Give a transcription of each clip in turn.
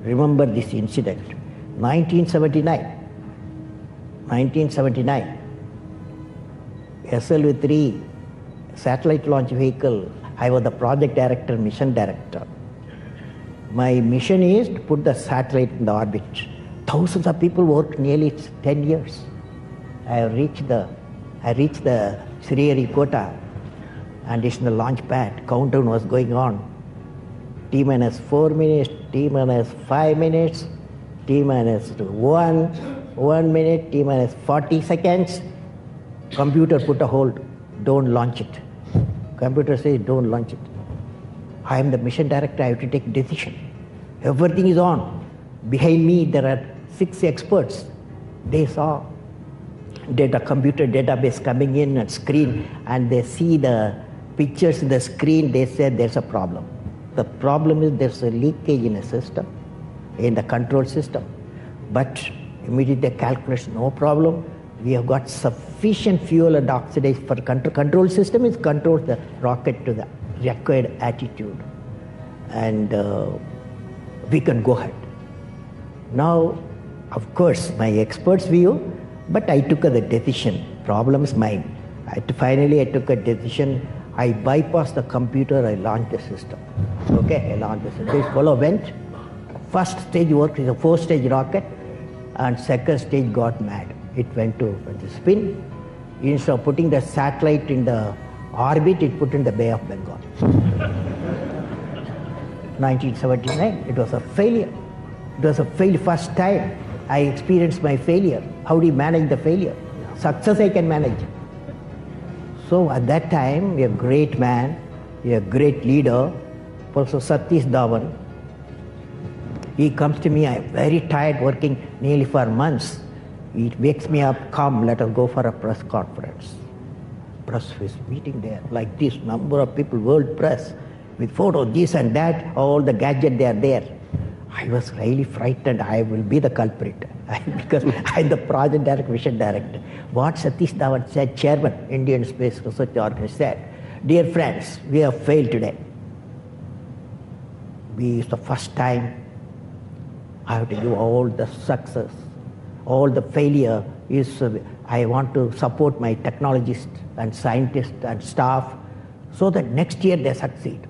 remember this incident. 1979, SLV-3 satellite launch vehicle, I was the project director, mission director. My mission is to put the satellite in the orbit. Thousands of people worked nearly 10 years. I reached the Sriharikota and it's in the launch pad. Countdown was going on. T-minus 4 minutes, T-minus 5 minutes, T-minus 1 minute, T-minus 40 seconds. Computer put a hold. Don't launch it. Computer says don't launch it. I am the mission director, I have to take decision. Everything is on. Behind me there are 6 experts. They saw computer database coming in and screen, and they see the pictures in the screen. They said there's a problem. The problem is there's a leakage in a system, in the control system. But immediately calculation, no problem. We have got sufficient fuel and oxidize for control system is controls the rocket to the required attitude, and we can go ahead. Now, of course, my expert's view, but I took the decision. Problem is mine. Finally, I took a decision. I bypassed the computer. I launched the system. Okay, I launched the system. This fellow went. First stage worked is a 4-stage rocket, and second stage got mad. It went to spin. Instead of putting the satellite in the orbit, it put in the Bay of Bengal. 1979, it was a failure. It was a failure. First time I experienced my failure. How do you manage the failure? Success I can manage. So at that time, a great man, a great leader, Professor Satish Dhawan, he comes to me, I'm very tired working nearly for months. He wakes me up, come, let us go for a press conference. Press is meeting there, like this, number of people, world press, with photos, this and that, all the gadgets, they are there. I was really frightened, I will be the culprit, because I'm the project director, mission director. What Satish Dhawan said, chairman, Indian Space Research Organization, said, dear friends, we have failed today. It's the first time I have to give all the success. All the failure is, I want to support my technologists and scientists and staff so that next year they succeed.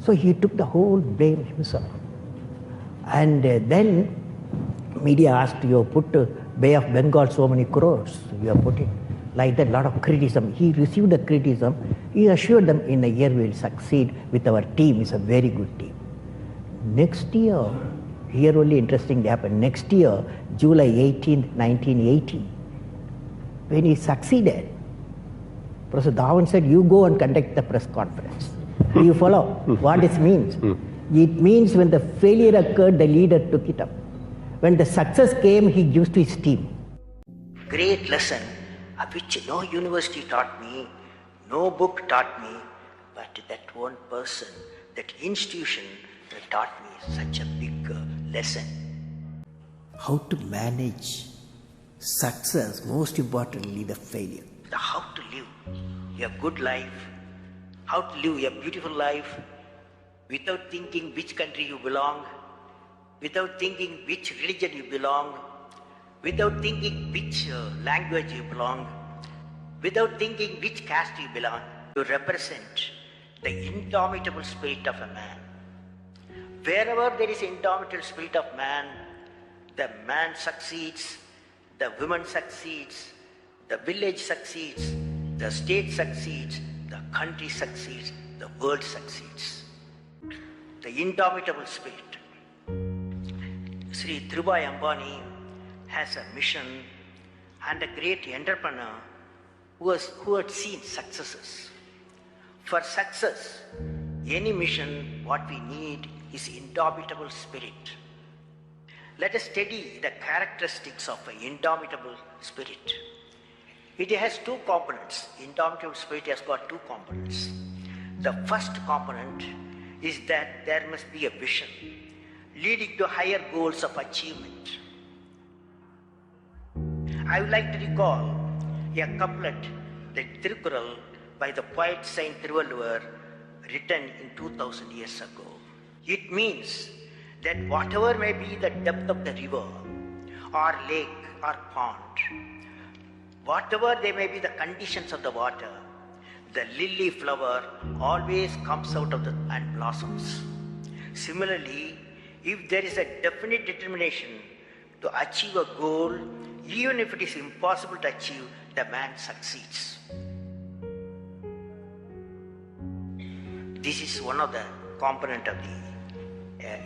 So he took the whole blame himself. And then media asked, you have put Bay of Bengal so many crores, you have put it. Like that, a lot of criticism. He received the criticism. He assured them in a year we will succeed with our team. It's a very good team. Next year, here only interesting happened. Next year, July 18th, 1980, when he succeeded, Professor Dhawan said, you go and conduct the press conference. Do you follow what it means? It means when the failure occurred, the leader took it up. When the success came, he gives to his team. Great lesson, which no university taught me, no book taught me, but that one person, that institution taught me such a big lesson. How to manage success, most importantly the failure. How to live a good life, how to live a beautiful life without thinking which country you belong, without thinking which religion you belong, without thinking which language you belong, without thinking which caste you belong. You represent the indomitable spirit of a man. Wherever there is indomitable spirit of man, the man succeeds, the woman succeeds, the village succeeds, the state succeeds, the country succeeds, the world succeeds. The indomitable spirit. Sri Dhirubhai Ambani has a mission and a great entrepreneur who had seen successes. For success, any mission, what we need is indomitable spirit. Let us study the characteristics of an indomitable spirit. It has 2 components. Indomitable spirit has got 2 components. The first component is that there must be a vision leading to higher goals of achievement. I would like to recall a couplet, the Tirukkural, by the poet Saint Thiruvalluvar, written in 2000 years ago. It means that whatever may be the depth of the river or lake or pond, whatever they may be the conditions of the water, the lily flower always comes out of and blossoms. Similarly, if there is a definite determination to achieve a goal, even if it is impossible to achieve, the man succeeds. This is one of the component of the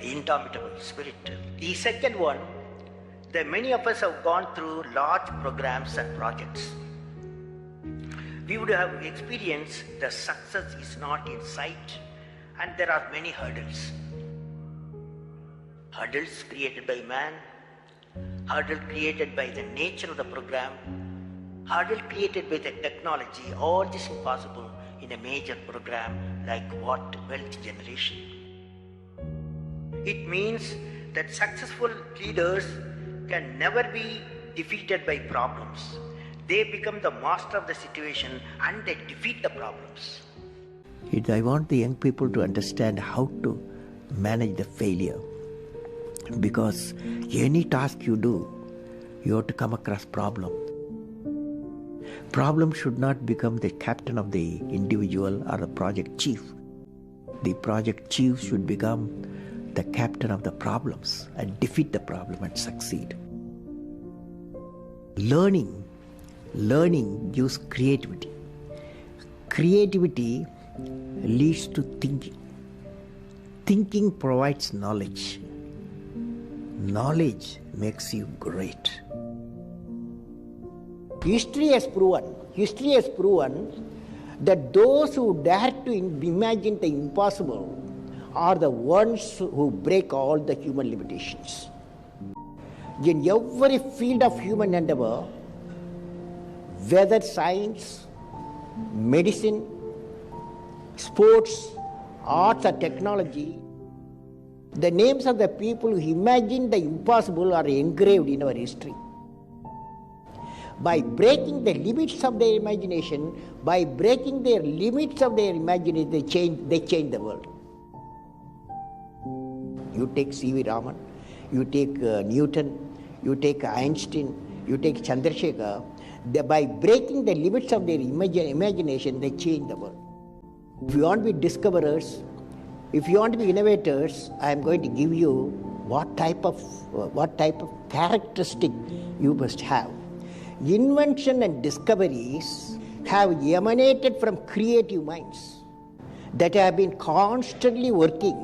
indomitable spirit. The second one, that many of us have gone through large programs and projects. We would have experienced the success is not in sight, and there are many hurdles. Hurdles created by man, hurdle created by the nature of the program, hurdle created by the technology. All this is possible in a major program like what wealth generation. It means that successful leaders can never be defeated by problems. They become the master of the situation and they defeat the problems. I want the young people to understand how to manage the failure. Because any task you do, you have to come across problem. Problem should not become the captain of the individual or the project chief. The project chief should become the captain of the problems and defeat the problem and succeed. Learning gives creativity. Creativity leads to thinking. Thinking provides knowledge. Knowledge makes you great. History has proven that those who dare to imagine the impossible are the ones who break all the human limitations. In every field of human endeavor, whether science, medicine, sports, arts or technology, the names of the people who imagined the impossible are engraved in our history. By breaking the limits of their imagination, they change the world. You take C.V. Raman, you take Newton, you take Einstein, you take Chandrasekhar. By breaking the limits of their imagination, they change the world. If you want to be discoverers, if you want to be innovators, I am going to give you what type of characteristic you must have. Invention and discoveries have emanated from creative minds that have been constantly working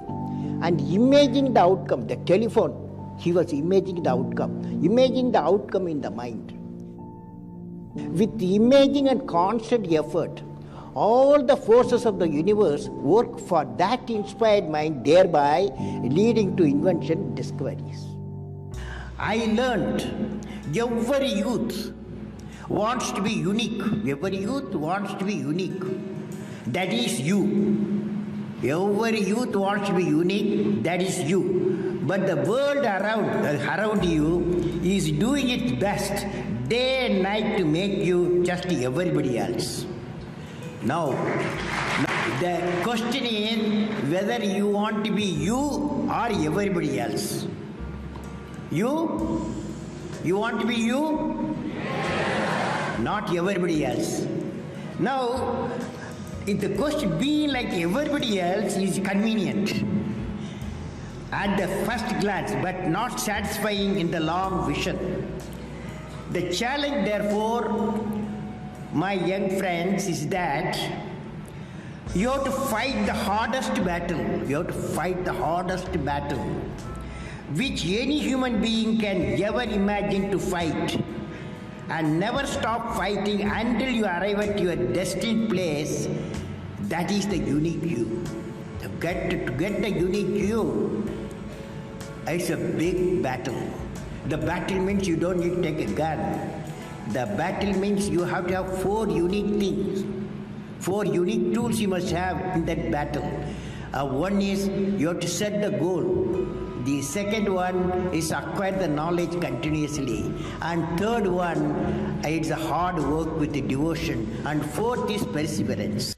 and imagining the outcome. The telephone, he was imagining the outcome in the mind. With imaging and constant effort, all the forces of the universe work for that inspired mind, thereby leading to invention and discoveries. I learned every youth wants to be unique. Every youth wants to be unique. That is you. Every youth wants to be unique. That is you. But the world around you is doing its best day and night to make you just everybody else. Now, the question is whether you want to be you or everybody else. You want to be you? Not everybody else. Now, if the question being like everybody else is convenient at the first glance, but not satisfying in the long vision. The challenge, therefore, my young friends, is that you have to fight the hardest battle. You have to fight the hardest battle which any human being can ever imagine to fight, and never stop fighting until you arrive at your destined place. That is the unique you. To get the unique you, it's a big battle. The battle means you don't need to take a gun. The battle means you have to have 4 unique things. 4 unique tools you must have in that battle. One is you have to set the goal. The second one is acquire the knowledge continuously. And third one, it's a hard work with the devotion. And fourth is perseverance.